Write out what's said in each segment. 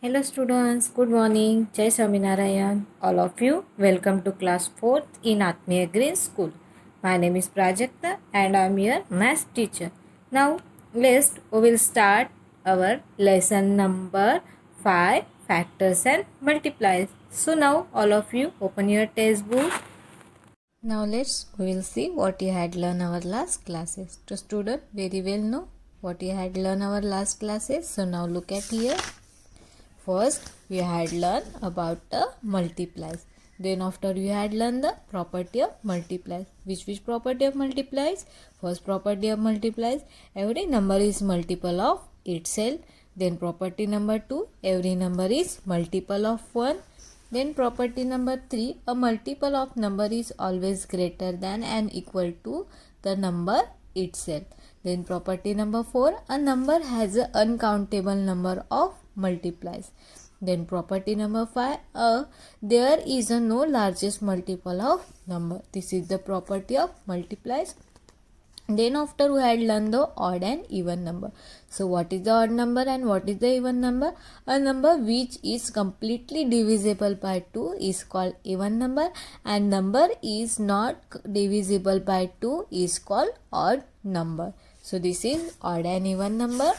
Hello students, good morning. Jai Swaminarayan. All of you, welcome to class 4th in Atmiya Green School. My name is Prajakta and I am your math teacher. Now, we will start our lesson number 5, factors and multipliers. So now all of you open your textbook. Now we will see what you had learned our last classes. To student very well know what you had learned our last classes. So now look at here. First, we had learned about the multiplies. Then after we had learned the property of multiplies. Which property of multiplies? First property of multiplies, every number is multiple of itself. Then property number 2, every number is multiple of 1. Then property number 3, a multiple of number is always greater than and equal to the number itself. Then property number 4, a number has an uncountable number of multiplies. Then property number 5, there is a no largest multiple of number. This is the property of multiplies. Then after we had learned the odd and even number. So what is the odd number and what is the even number? A number which is completely divisible by 2 is called even number, and number is not divisible by 2 is called odd number. So this is odd and even number.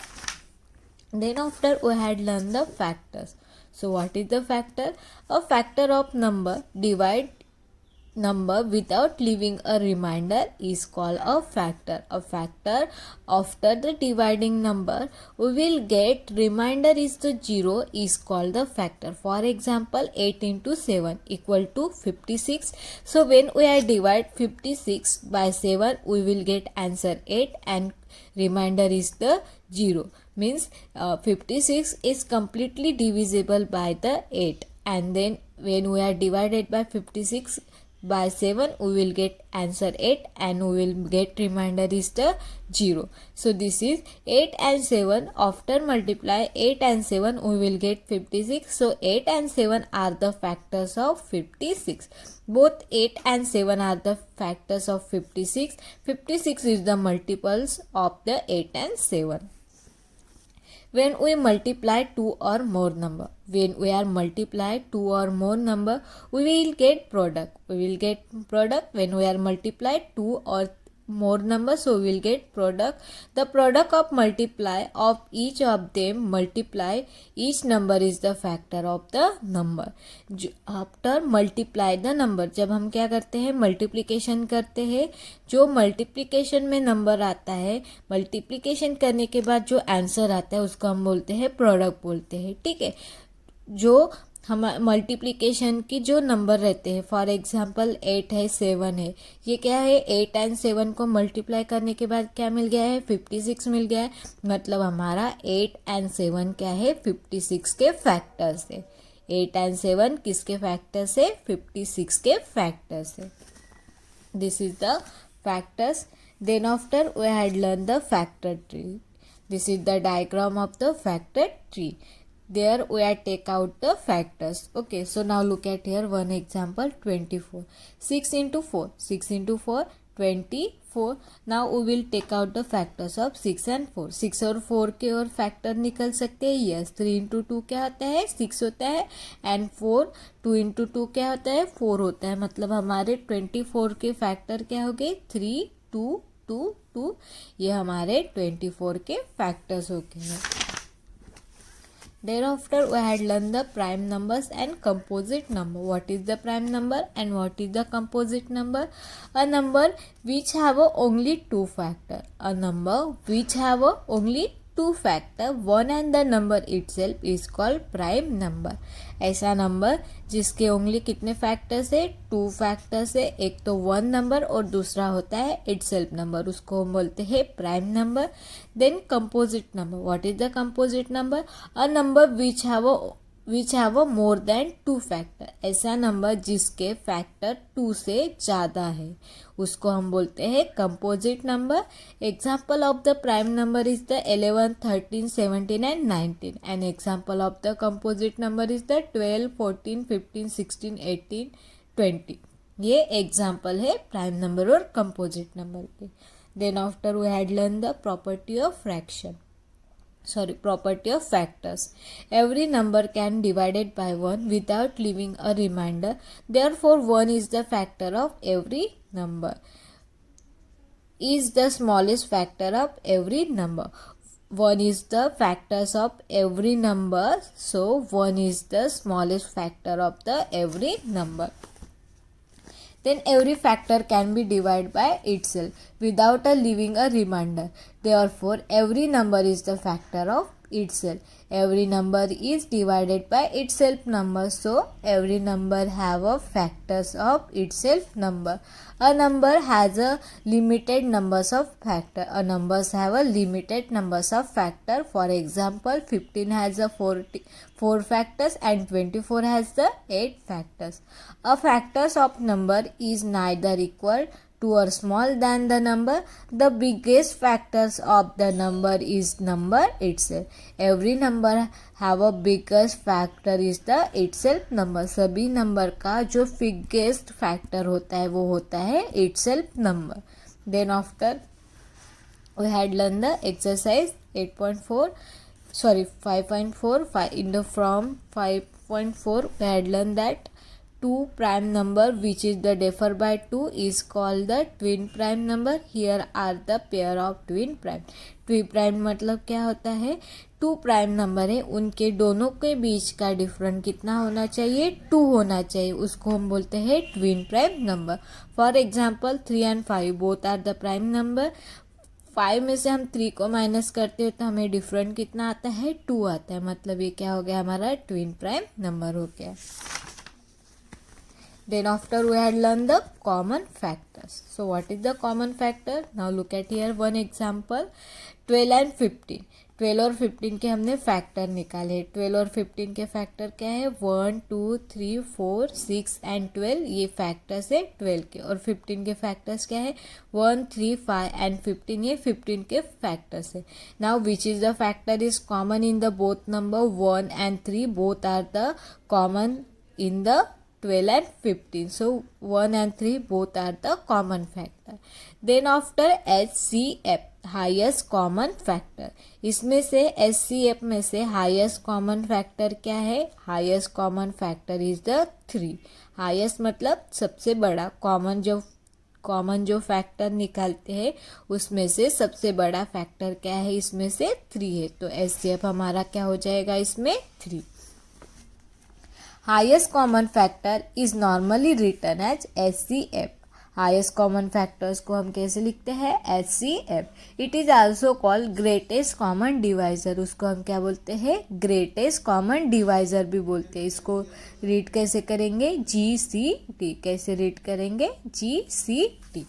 Then after we had learned the factors. So what is the factor? A factor of number divide number without leaving a remainder is called a factor. A factor after the dividing number we will get remainder is the 0 is called the factor. For example, 8 into 7 equal to 56. So when we are divide 56 by 7 we will get answer 8 and remainder is the 0. Means 56 is completely divisible by the 8, and then when we are divided by 56 by 7 we will get answer 8 and we will get remainder is the 0. So this is 8 and 7. After multiply 8 and 7 we will get 56. So 8 and 7 are the factors of 56. Both 8 and 7 are the factors of 56. 56 is the multiples of the 8 and 7. When we multiply two or more number, when we are multiply two or more number, we will get product. We will get product when we are multiply two or more number, so we will get product. The product of multiply of each of them multiply each number is the factor of the number. After multiply the number, जब हम क्या करते हैं multiplication करते हैं, जो multiplication में number आता है, मल्टीप्लिकेशन करने के बाद जो आंसर आता है उसको हम बोलते हैं प्रोडक्ट बोलते हैं. ठीक है, जो हम मल्टीप्लिकेशन की जो नंबर रहते हैं, फॉर एग्जांपल 8 है 7 है, ये क्या है 8 एंड 7 को मल्टीप्लाई करने के बाद क्या मिल गया है 56 मिल गया है. मतलब हमारा 8 एंड 7 क्या है 56 के फैक्टर्स है. 8 एंड 7 किसके फैक्टर्स है 56 के फैक्टर्स है. This is the factors. Then after we had learn the factor tree. This is the diagram of the factor tree. There we are take out the factors. Okay, so now look at here one example 24. 6 into 4. 6 into 4 24. Now we will take out the factors of 6 and 4. 6 और 4 के और factor निकल सकते हैं. Yes, 3 into 2 क्या होता है 6 होता है, and 4 2 into 2 क्या होता है 4 होता है. मतलब हमारे 24 के फैक्टर क्या हो गए 3 2 2 2. ये हमारे 24 के फैक्टर्स हो गए हैं. Thereafter we had learned the prime numbers and composite number. What is the prime number and what is the composite number? A number which have only two factor. A number which have only two factor, one and the number itself is called prime number. ऐसा नंबर जिसके only कितने factors है 2 factors है. एक तो 1 number और दूसरा होता है इटसेल्फ नंबर, उसको हम बोलते हैं prime number. Then composite number. What is the composite number? A number which have more than 2 factor. ऐसा नंबर जिसके फैक्टर 2 से ज़्यादा है उसको हम बोलते हैं composite number. Example of the prime number is the 11 13 17 and 19. And example of the composite number is the 12 14 15 16 18 20. ये एग्जाम्पल है प्राइम नंबर और कंपोजिट नंबर के. Then after we had learn the property of fraction. property of factors. Every number can divided by 1 without leaving a remainder. Therefore 1 is the factor of every number. Is the smallest factor of every number. 1 is the factors of every number, so 1 is the smallest factor of the every number. Then every factor can be divided by itself without leaving a remainder. Therefore every number is the factor of itself. Every number is divided by itself number, so every number have a factors of itself number. A number has a limited numbers of factor. A numbers have a limited numbers of factor. For example, 15 has a 4 factors and 24 has the 8 factors. A factors of number is neither equal to or small than the number. The biggest factors of the number is number itself. Every number have a biggest factor is the itself number. सभी number का जो biggest factor होता है वो होता है itself number. Then after we had learned the exercise 5.4 in the from 5.4 we had learned that 2 prime number which is the differ by 2 is called the twin prime number. Here are the pair of twin prime. twin prime मतलब क्या होता है, 2 prime number है, उनके दोनों के बीच का difference कितना होना चाहिए, 2 होना चाहिए, उसको हम बोलते हैं twin prime number. For example 3 and 5 both are the prime number. 5 में से हम 3 को माइनस करते हो तो हमें डिफरेंट कितना आता है, 2 आता है. मतलब ये क्या हो गया, हमारा ट्विन प्राइम नंबर हो गया. Then after we had learned the common factors. So what is the common factor? Now look at here one example. 12 and 15. 12 और 15 के हमने फैक्टर निकाले. 12 और 15 के फैक्टर क्या है, 1 2 3 4 6 एंड 12. ये फैक्टर्स है 12 के. और 15 के फैक्टर्स क्या है, 1 3 5 एंड 15. ये 15 के फैक्टर्स है. Now which is the factor is common in the both number 1 and 3. Both are the common in the 12 and 15. So 1 and 3 both are the common factor. Then after HCF highest common factor. इसमें से HCF में से highest common factor क्या है, highest common factor is the 3. highest मतलब सबसे बड़ा, common जो फैक्टर निकालते हैं उसमें से सबसे बड़ा फैक्टर क्या है, इसमें से 3 है. तो HCF हमारा क्या हो जाएगा, इसमें 3. Highest common factor is normally written as HCF. Highest common factors को हम कैसे लिखते हैं, HCF. It is also called greatest common divisor. उसको हम क्या बोलते हैं, ग्रेटेस्ट कॉमन डिवाइजर भी बोलते हैं. इसको रीड कैसे करेंगे, GCD. कैसे रीड करेंगे, GCD.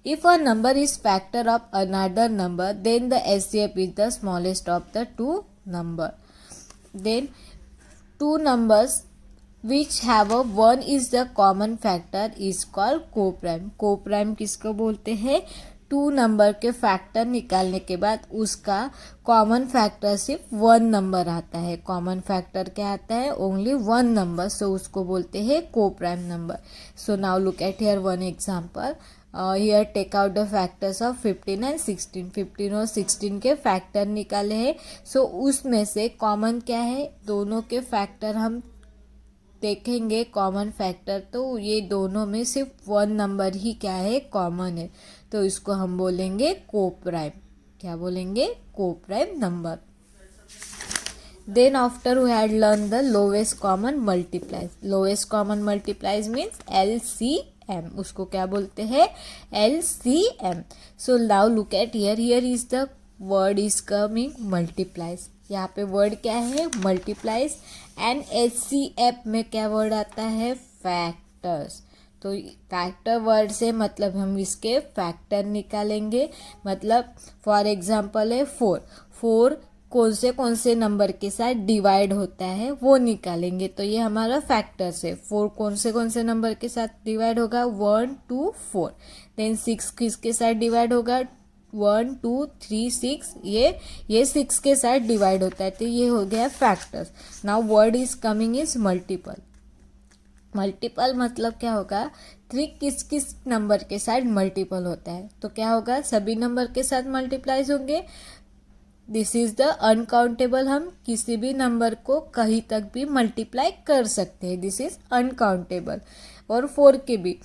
If a number is factor of another number, then the HCF is the smallest of the two number. Then 2 numbers which have a 1 is the common factor is called co-prime. co-prime किसको बोलते हैं, 2 number के factor निकालने के बाद उसका common factor सिर्फ 1 number आता है. कॉमन फैक्टर क्या आता है, ओनली 1 नंबर. सो उसको बोलते हैं co-prime number. So now look at here one example. Here take out the factors of 15 and 16. 15 और 16 के फैक्टर निकाले हैं. सो उसमें से कॉमन क्या है, दोनों के फैक्टर हम देखेंगे. कॉमन फैक्टर तो ये दोनों में सिर्फ 1 नंबर ही क्या है, कॉमन है. तो इसको हम बोलेंगे को-प्राइम. क्या बोलेंगे, co-prime number. Then after we had learned the lowest common multipliers. Lowest common multipliers means LCM. उसको क्या बोलते हैं, LCM. So now look at here. Here is the word is coming multiplies. यहाँ पे वर्ड क्या है, multiplies. एंड HCF में क्या वर्ड आता है, फैक्टर्स. तो फैक्टर वर्ड से मतलब हम इसके फैक्टर निकालेंगे. मतलब फॉर एग्जांपल है 4 कौन से नंबर के साथ डिवाइड होता है वो निकालेंगे. तो ये हमारा फैक्टर्स है. 4 कौन से नंबर के साथ डिवाइड होगा, 1 2 4. देन 6 किसके साथ डिवाइड होगा, 1 2 3 6. ये 6 के साथ डिवाइड होता है. तो ये हो गया factors. Now word is coming is multiple. Multiple मतलब क्या होगा, 3 किस नंबर के साथ मल्टीपल होता है. तो क्या होगा, सभी नंबर के साथ मल्टीप्लाइज होंगे. दिस इज़ द अनकाउंटेबल, हम किसी भी नंबर को कहीं तक भी मल्टीप्लाई कर सकते हैं, दिस इज अनकाउंटेबल। और 4 के भी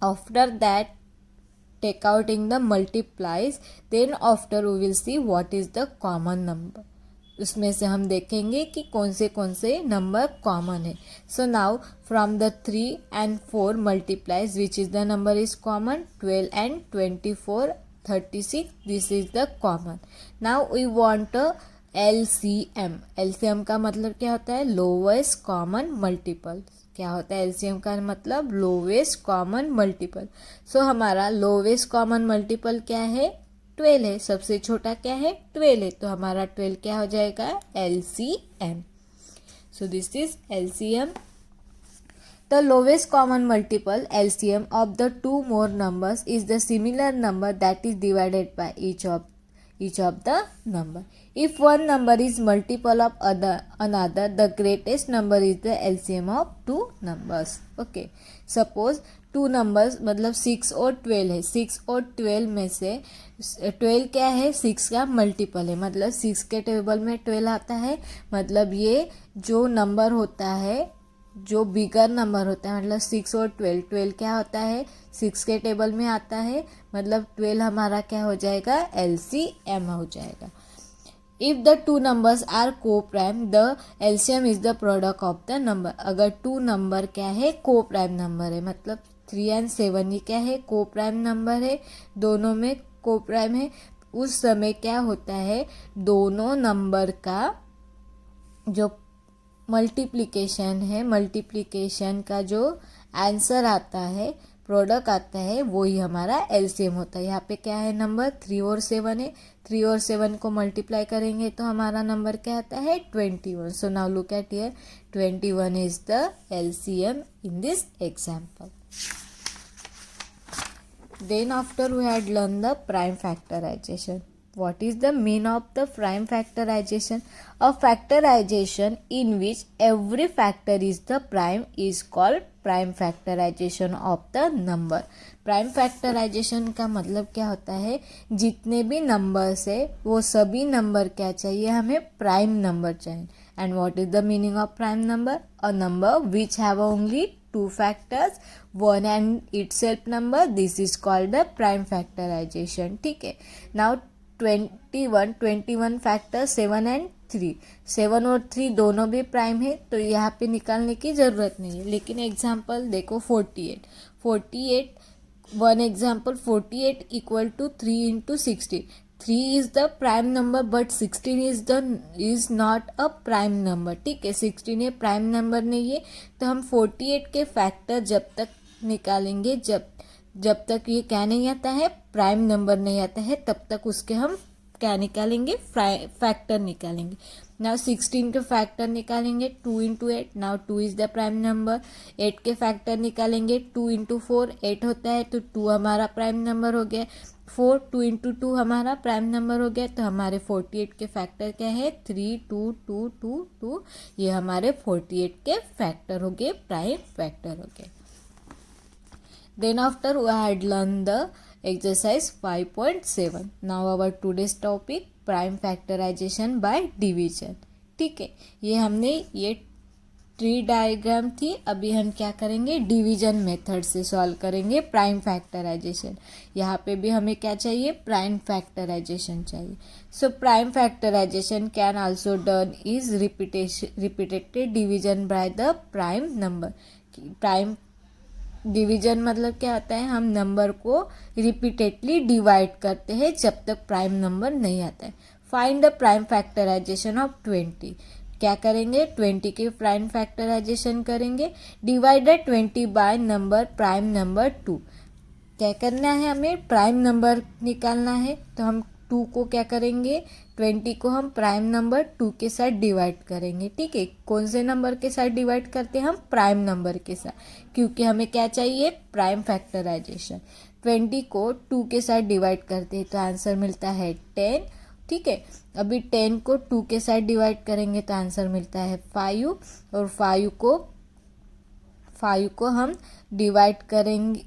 after that take outing the multiplies, then after we will see what is the common number. उसमें से हम देखेंगे कि कौन से नंबर कॉमन है। So now from the 3 and 4 multiplies which is the number is common, 12 and 24 36, this is the common. Now we want LCM। LCM का मतलब क्या होता है, लोवेस्ट कॉमन मल्टीपल। क्या होता है LCM का मतलब, लोवेस्ट कॉमन मल्टीपल। सो हमारा लोवेस्ट कॉमन मल्टीपल क्या है, 12 है। सबसे छोटा क्या है, 12 है, तो हमारा 12 क्या हो जाएगा, LCM। So this is LCM। The lowest common multiple LCM of the two more numbers is the similar number that is divided by each of the number. If one number is multiple of another, the greatest number is the LCM of two numbers. Okay. Suppose two numbers मतलब 6 और 12 है। 6 और 12 में से 12 क्या है, 6 का multiple है, मतलब 6 के टेबल में 12 आता है। मतलब ये जो नंबर होता है, जो बिगर नंबर होता है, मतलब 6 और 12 क्या होता है, 6 के टेबल में आता है, मतलब 12 हमारा क्या हो जाएगा, LCM हो जाएगा। If the two numbers are coprime, the LCM is the product of the number. अगर टू नंबर क्या है, को प्राइम नंबर है, मतलब 3 and 7 ये क्या है, को प्राइम नंबर है, दोनों में को प्राइम है, उस समय क्या होता है, दोनों नंबर का जो मल्टीप्लिकेशन है, मल्टीप्लिकेशन का जो आंसर आता है, प्रोडक्ट आता है, वही हमारा LCM होता है। यहाँ पे क्या है नंबर, 3 और 7 है। 3 और 7 को मल्टीप्लाई करेंगे तो हमारा नंबर क्या आता है, 21। सो now look at here, 21 is the LCM in this example. Then after we had learned the prime factorization. What is the mean of the prime factorization? A factorization in which every factor is the prime is called prime factorization of the number. Prime factorization का मतलब क्या होता है, जितने भी numbers है वो सभी नंबर क्या चाहिए, हमें प्राइम नंबर चाहिए। And what is the meaning of prime number? A number which have only two factors, one and itself number, this is called the prime factorization। ठीक है। Now 21 फैक्टर 7 and 3, 7 और 3 दोनों भी prime है, तो यहाँ पे निकालने की ज़रूरत नहीं है। लेकिन एग्जाम्पल देखो 48 one example 48 equal to 3 into 16। 3 is the prime number but 16 is not a prime number। ठीक है, 16 ये प्राइम नंबर नहीं है, तो हम 48 के फैक्टर जब तक निकालेंगे, जब तक ये क्या नहीं आता है, प्राइम नंबर नहीं आता है, तब तक उसके हम क्या निकालेंगे, फैक्टर निकालेंगे। नाउ 16 के फैक्टर निकालेंगे 2 into 8, now 2 is the prime number. 8 के फैक्टर निकालेंगे 2 into 4, 8 होता है, तो 2 हमारा प्राइम नंबर हो गया। 2 into 2 हमारा प्राइम नंबर हो गया, तो हमारे 48 के फैक्टर क्या है, 3 2 2 2 2, ये हमारे 48 के फैक्टर हो गए, प्राइम फैक्टर हो गए। Then after we had learned the exercise 5.7. Now our today's topic prime factorization by division। ठीक है, ये हमने ये ट्री डायग्राम थी, अभी हम क्या करेंगे, डिवीजन मेथड से सॉल्व करेंगे प्राइम फैक्टराइजेशन। यहाँ पे भी हमें क्या चाहिए, प्राइम फैक्टराइजेशन चाहिए। So prime factorization can also done is repeated division by the prime number. Prime division मतलब क्या होता है, हम नंबर को रिपीटेडली डिवाइड करते हैं जब तक प्राइम नंबर नहीं आता है। Find the prime factorization of 20। क्या करेंगे, 20 के प्राइम फैक्टराइजेशन करेंगे। Divided 20 by number prime number 2। क्या करना है, हमें प्राइम नंबर निकालना है, तो हम 2 को क्या करेंगे, 20 को हम प्राइम नंबर 2 के साथ डिवाइड करेंगे। ठीक है, कौन से नंबर के साथ डिवाइड करते हैं हम, प्राइम नंबर के साथ, क्योंकि हमें क्या चाहिए, प्राइम फैक्टराइजेशन। 20 को 2 के साथ डिवाइड करते हैं तो आंसर मिलता है 10। ठीक है, अभी 10 को 2 के साथ डिवाइड करेंगे तो आंसर मिलता है 5, और 5 को हम डिवाइड करेंगे,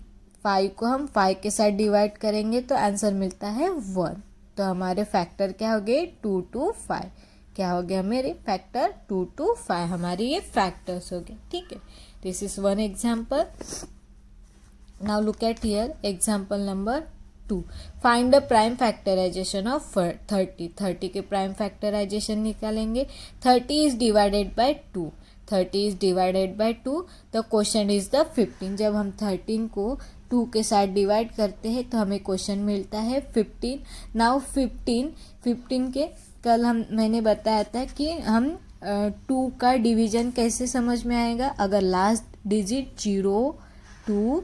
5 को हम 5 के साथ डिवाइड करेंगे तो आंसर मिलता है 1। तो हमारे फैक्टर क्या हो गए 2 to 5, क्या हो गया मेरे फैक्टर 2 to 5, हमारे ये फैक्टर्स हो गए। ठीक है, this is one example. Now look at here example number 2। Find the prime factorization of 30। 30 के प्राइम फैक्टराइजेशन निकालेंगे। 30 is divided by 2, 30 is divided by 2, the question is the 15। जब हम 13 को 2 के साथ डिवाइड करते हैं तो हमें क्वेश्चन मिलता है 15। नाउ 15 के कल मैंने बताया था कि हम 2 का डिवीजन कैसे समझ में आएगा। अगर लास्ट डिजिट 0, 2,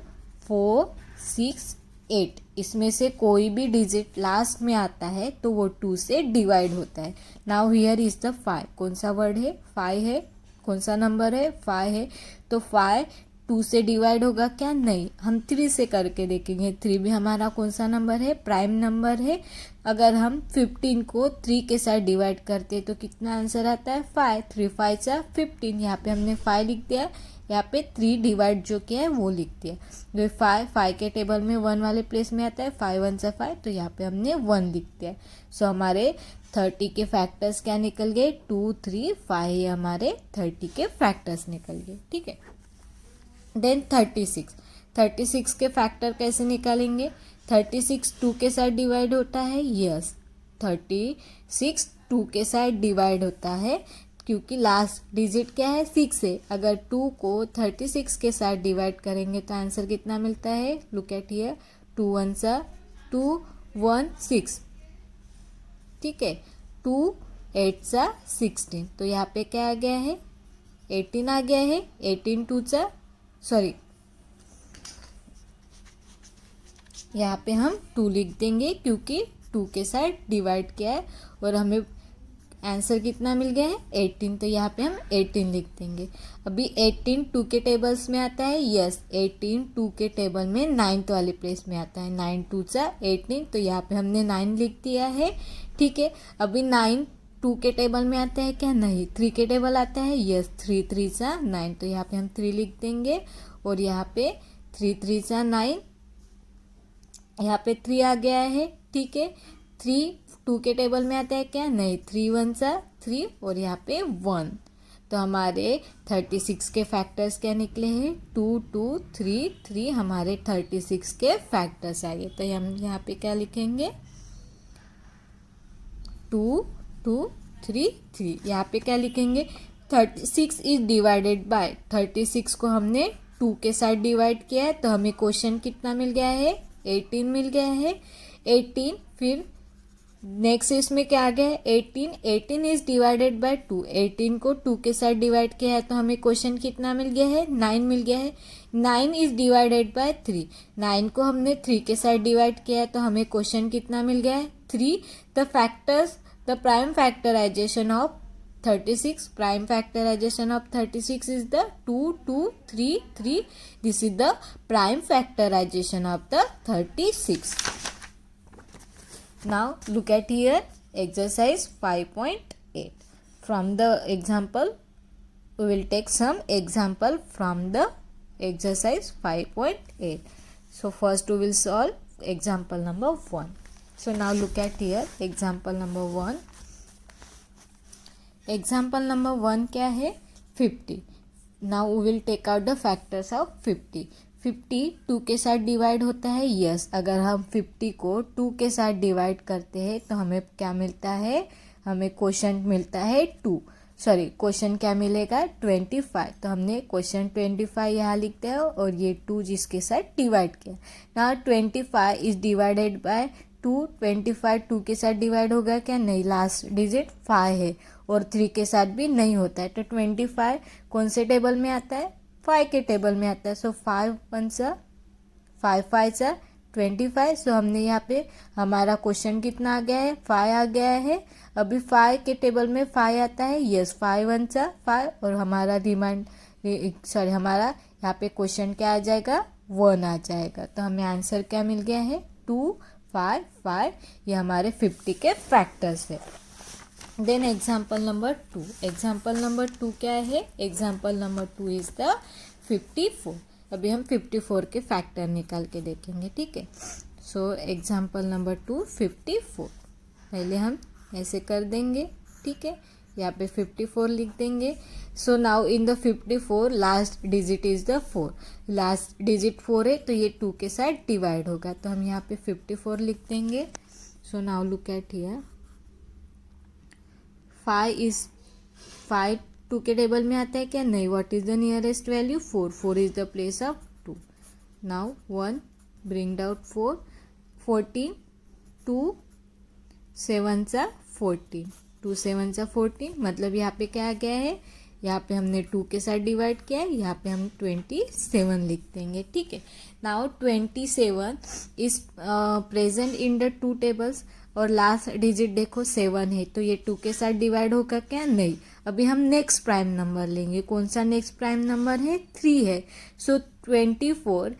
4, 6, 8 इसमें से कोई भी डिजिट लास्ट में आता है तो वो 2 से डिवाइड होता है। नाउ हियर इज द 5, कौन सा वर्ड है 5 है, कौन सा नंबर है 5 है, तो 5 2 से डिवाइड होगा क्या, नहीं, हम 3 से करके देखेंगे। 3 भी हमारा कौन सा नंबर है, प्राइम नंबर है। अगर हम 15 को 3 के साथ डिवाइड करते हैं तो कितना आंसर आता है 5, 3 5 15। यहाँ पे हमने 5 लिख दिया, यहाँ पे 3 डिवाइड जो किया है वो लिख दिया। जो 5 के टेबल में 1 वाले प्लेस में आता है, 5 1 5, तो यहाँ पे हमने 1 लिख दिया। सो हमारे 30 के फैक्टर्स क्या निकल गए 2 3 5, ये हमारे 30 के फैक्टर्स निकल गए। ठीक है, देन 36 के फैक्टर कैसे निकालेंगे। 36 2 के साथ डिवाइड होता है, यस 36 2 के साथ डिवाइड होता है क्योंकि लास्ट डिजिट क्या है 6 है। अगर 2 को 36 के साथ डिवाइड करेंगे तो आंसर कितना मिलता है, लुक एट हियर 2 1 2 1 6। ठीक है, 2 8 16, तो यहाँ पे क्या आ गया है 18 आ गया है। 18 2 सॉरी, यहाँ पे हम 2 लिख देंगे क्योंकि 2 के साथ डिवाइड किया है और हमें आंसर कितना मिल गया है 18, तो यहाँ पे हम 18 लिख देंगे। अभी 18 2 के टेबल्स में आता है, यस 18 2 के टेबल में 9th वाले प्लेस में आता है। 9 2 18, तो यहाँ पे हमने 9 लिख दिया है। ठीक है, अभी 9 2 के टेबल में आता है क्या, नहीं, 3 के टेबल आता है, यस 3 3 9, तो यहाँ पे हम 3 लिख देंगे और यहाँ पे 3 3 9, यहाँ पे 3 आ गया है। ठीक है, 3 2 के टेबल में आता है क्या, नहीं, 3 1 3 और यहाँ पे 1, तो हमारे 36 के फैक्टर्स क्या निकले हैं 2 2 3 3, हमारे 36 के फैक्टर्स आ गए। तो हम यहाँ पे क्या लिखेंगे 2 2 3 3, यहाँ पे क्या लिखेंगे 36 इज डिवाइडेड बाय, 36 को हमने 2 के साथ डिवाइड किया है तो हमें क्वेश्चन कितना मिल गया है 18 मिल गया है। 18 फिर नेक्स्ट इसमें क्या आ गया है 18 इज डिवाइडेड बाय 2, 18 को 2 के साथ डिवाइड किया है तो हमें क्वेश्चन कितना मिल गया है 9 मिल गया है। 9 इज डिवाइडेड बाय 3, 9 को हमने 3 के साथ डिवाइड किया है तो हमें क्वेश्चन कितना मिल गया है 3। The prime factorization of 36, prime factorization of 36 is the 2 2 3 3. This is the prime factorization of the 36. Now look at here exercise 5.8. From the example we will take some example from the exercise 5.8. So first we will solve example number 1. So now look at here example number 1. Example number 1 क्या है 50। Now we will take out the factors of 50। 50 2 के साथ divide होता है, yes अगर हम 50 को 2 के साथ डिवाइड करते हैं तो हमें क्या मिलता है, हमें क्वेश्चन मिलता है क्वेश्चन क्या मिलेगा 25, तो हमने क्वेश्चन 25 यहाँ लिख दिया और ये 2 जिसके साथ डिवाइड किया। नाउ 25 इज डिवाइडेड बाय 2, 25 2 के साथ डिवाइड होगा क्या, नहीं, लास्ट डिजिट 5 है और 3 के साथ भी नहीं होता है, तो 25 कौन से टेबल में आता है 5 के टेबल में आता है। सो 5 1 5 5 25, सो हमने यहाँ पे हमारा क्वेश्चन कितना आ गया है 5 आ गया है। अभी 5 के टेबल में 5 आता है, यस 5 1 5 और हमारा हमारा यहाँ पे क्वेश्चन क्या आ जाएगा 1 आ जाएगा, तो हमें आंसर क्या मिल गया है 2 5 5, ये हमारे 50 के फैक्टर्स है। Then example number 2, example number 2 क्या है, एग्जाम्पल नंबर 2 इज द 54। अभी हम 54 के फैक्टर निकाल के देखेंगे। ठीक है, सो एग्जाम्पल नंबर 2 54। पहले हम ऐसे कर देंगे, ठीक है। यहाँ पे 54 लिख देंगे। So now in the 54 last digit is the 4, last digit 4 है तो ये 2 के साथ डिवाइड होगा, तो हम यहाँ पे 54 लिख देंगे। सो नाउ लुक एट हियर, 5 2 के टेबल में आता है क्या? नहीं। What is the nearest value? 4 is the place of 2। Now 1 bring out 4, 14, 2 7 सा 14, 2 7 सा 14, मतलब यहाँ पे क्या आ गया है, यहाँ पे हमने 2 के साथ डिवाइड किया है, यहाँ पे हम 27 लिख देंगे, ठीक है। Now 27 is present in the 2 tables और लास्ट डिजिट देखो 7 है, तो ये 2 के साथ डिवाइड होगा क्या? नहीं। अभी हम नेक्स्ट प्राइम नंबर लेंगे। कौन सा नेक्स्ट प्राइम नंबर है? 3 है। सो 24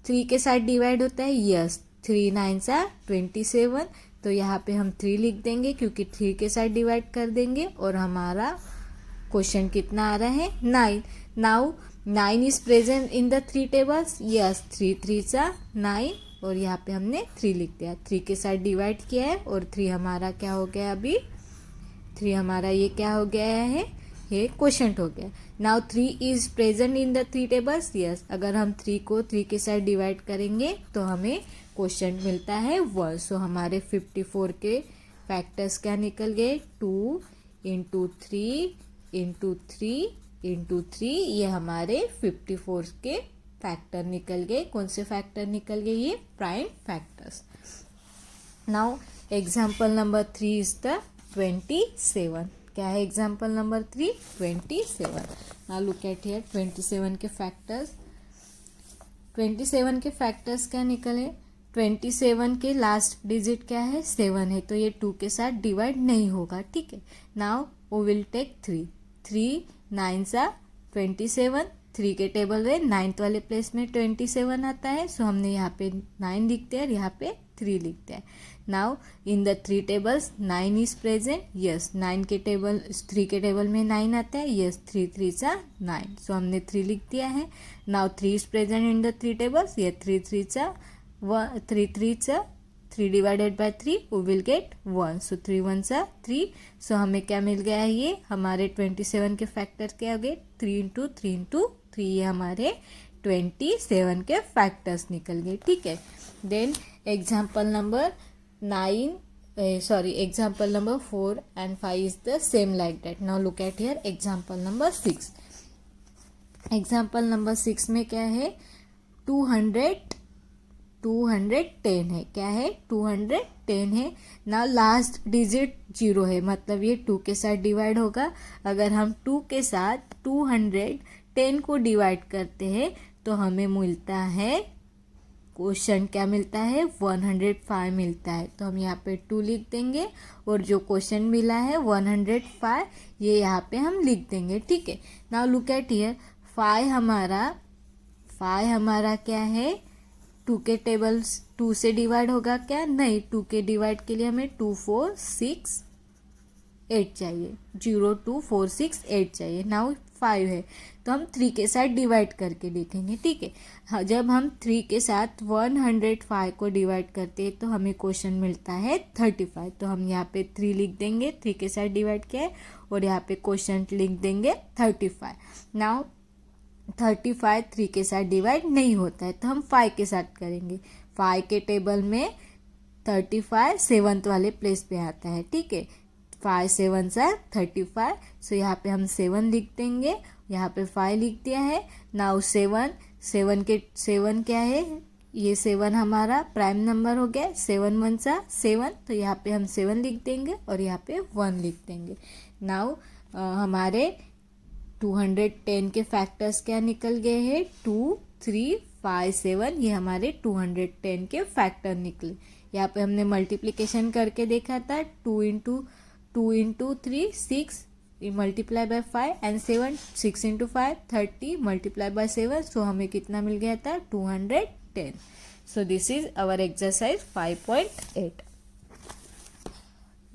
3 के साथ डिवाइड होता है, यस। 3 9 सा 27, तो यहाँ पे हम 3 लिख देंगे क्योंकि 3 के साथ डिवाइड कर देंगे और हमारा क्वेश्चन कितना आ रहा है? 9। Now 9 is present in the 3 tables, yes. 3 3 सा 9 और यहाँ पे हमने 3 लिख दिया, 3 के साथ डिवाइड किया है और 3 हमारा क्या हो गया? अभी 3 हमारा ये क्या हो गया है? ये क्वेश्चन हो गया। Now 3 is present in the 3 tables, yes. अगर हम 3 को 3 के साथ डिवाइड करेंगे तो हमें क्वेश्चन मिलता है 1। सो हमारे 54 के फैक्टर्स क्या निकल गए? 2 इंटू 3 इंटू 3 इंटू 3, ये हमारे 54 के फैक्टर निकल गए। कौन से फैक्टर निकल गए? ये prime factors. Now example number 3 is the 27। क्या है example number 3? 27। Now look at here 27 के फैक्टर्स। 27 के फैक्टर्स क्या निकले? 27 के लास्ट डिजिट क्या है? 7 है, तो ये 2 के साथ डिवाइड नहीं होगा, ठीक है। नाउ वो विल टेक 3, 3 9 सा 27, 3 के टेबल में 9th वाले प्लेस में 27 आता है, सो हमने यहाँ पे 9 लिखते हैं और यहाँ पे 3 लिखते हैं। Now in the 3 tables 9 is present, yes. 3 के टेबल में 9 आता है, यस। 3 3 सा 9, सो हमने 3 लिख दिया है। Now 3 is present in the 3 tables, ये 3 3 सा 3 divided by 3 we will get 1, so 3 1 सा 3। सो हमें क्या मिल गया है? ये हमारे 27 के फैक्टर क्या हो गए? 3 इंटू 3 इंटू 3, ये हमारे 27 के फैक्टर्स निकल गए, ठीक है। Then example number 4 and 5 is the same like that. Now look at here example number 6. Example number 6 में क्या है? 210 है। क्या है? 210 है। ना लास्ट डिजिट 0 है, मतलब ये 2 के साथ डिवाइड होगा। अगर हम 2 के साथ 210 को डिवाइड करते हैं तो हमें मिलता है, क्वेश्चन क्या मिलता है? 105 मिलता है। तो हम यहाँ पे 2 लिख देंगे और जो क्वेश्चन मिला है 105, ये यहाँ पे हम लिख देंगे, ठीक है। नाउ लुक एट हियर, 5 हमारा क्या है? 2 के टेबल्स 2 से डिवाइड होगा क्या? नहीं। 2 के डिवाइड के लिए हमें 2 4 6 8 चाहिए, 0 2 4 6 8 चाहिए। नाउ 5 है तो हम 3 के साथ डिवाइड करके देखेंगे, ठीक है। हाँ, जब हम 3 के साथ 105 को डिवाइड करते हैं तो हमें क्वेश्चन मिलता है 35। तो हम यहाँ पे 3 लिख देंगे, 3 के साथ डिवाइड किया है, और यहाँ पे क्वेश्चन लिख देंगे 35। नाउ 35 3 के साथ डिवाइड नहीं होता है, तो हम 5 के साथ करेंगे। 5 के टेबल में 35 7th वाले प्लेस पे आता है, ठीक है। 5 7 सा 35, सो यहाँ पे हम 7 लिख देंगे, यहाँ पे 5 लिख दिया है। नाउ 7 क्या है? ये 7 हमारा प्राइम नंबर हो गया। 7 1 सा 7, तो यहाँ पे हम 7 लिख देंगे और यहाँ पे 1 लिख देंगे। नाउ हमारे 210 के फैक्टर्स क्या निकल गए हैं? 2 3 5 7, ये हमारे 210 के फैक्टर निकले। यहाँ पे हमने मल्टीप्लिकेशन करके देखा था, 2 into 3 6 multiply by 5 and 7, 6 into 5 30 multiply by 7, so हमें कितना मिल गया था? 210। So this is our exercise 5.8.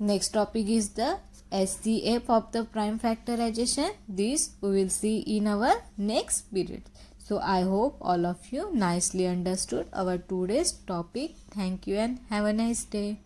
Next topic is the SCF of the prime factorization. This we will see in our next period. So I hope all of you nicely understood our today's topic. Thank you and have a nice day.